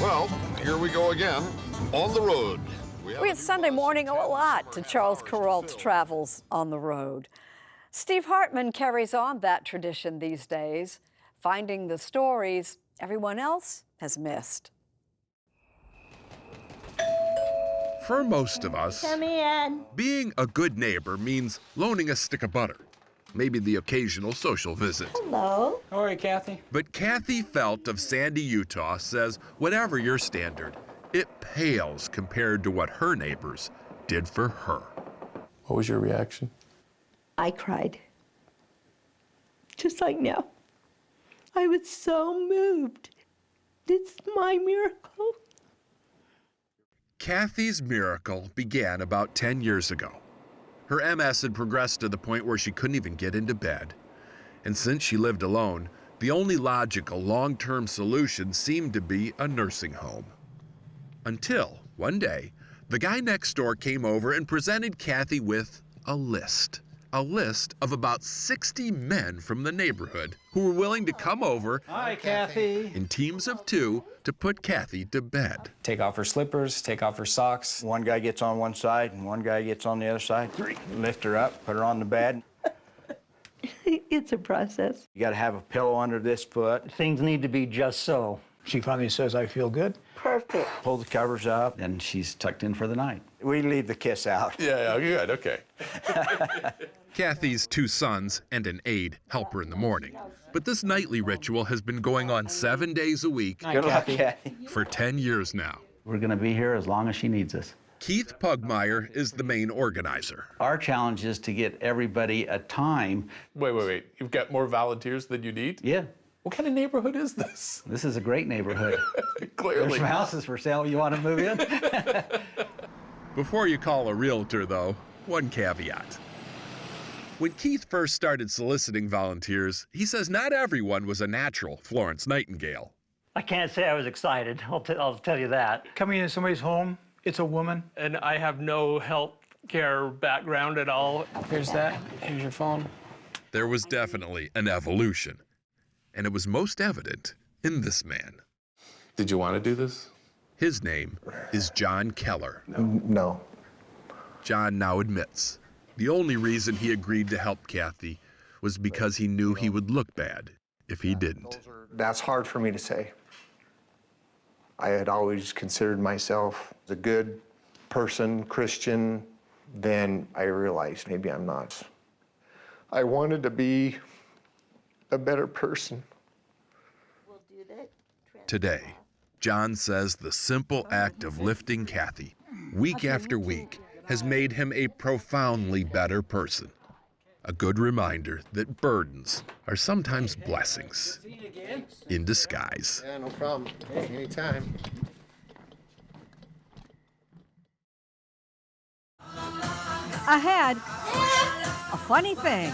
Well, here we go again, on the road. We at Sunday Morning owe a lot to Charles Kuralt's travels on the road. Steve Hartman carries on that tradition these days, finding the stories everyone else has missed. For most of us, Come in. being a good neighbor means loaning a stick of butter, maybe the occasional social visit. Hello. How are you, Kathy? But Kathy Felt of Sandy, Utah says whatever your standard, it pales compared to what her neighbors did for her. What was your reaction? I cried. Just like now. I was so moved. It's my miracle. Kathy's miracle began about 10 years ago. Her MS had progressed to the point where she couldn't even get into bed. And since she lived alone, the only logical long-term solution seemed to be a nursing home. Until, one day, the guy next door came over and presented Kathy with a list of about 60 men from the neighborhood who were willing to come over Hi, Kathy. in teams of 2 to put Kathy to bed. Take off her slippers, take off her socks. One guy gets on one side and one guy gets on the other side. Lift her up, put her on the bed. It's a process. You gotta have a pillow under this foot. Things need to be just so. She finally says, I feel good. Perfect. Pull the covers up. And she's tucked in for the night. We leave the kiss out. Yeah, good, okay. Kathy's 2 sons and an aide help her in the morning. But this nightly ritual has been going on 7 days a week Good luck, Kathy. for 10 years now. We're gonna be here as long as she needs us. Keith Pugmire is the main organizer. Our challenge is to get everybody a time. Wait. You've got more volunteers than you need? Yeah, What kind of neighborhood is this? this is a great neighborhood. There's Clearly. some houses for sale. You want to move in? Before you call a realtor, though, one caveat. When Keith first started soliciting volunteers, he says not everyone was a natural Florence Nightingale. I can't say I was excited. I'll tell you that. Coming into somebody's home, it's a woman. And I have no health care background at all. Here's that. Here's your phone. There was definitely an evolution, and it was most evident in this man. Did you want to do this? His name is John Keller. No. John now admits the only reason he agreed to help Kathy was because he knew he would look bad if he didn't. That's hard for me to say. I had always considered myself a good person, Christian. Then I realized maybe I'm not. I wanted to be a better person. We'll do that. Today, John says the simple act of lifting Kathy, week after week, has made him a profoundly better person. A good reminder that burdens are sometimes blessings in disguise. Yeah, no problem. Anytime. Ahead, a funny thing.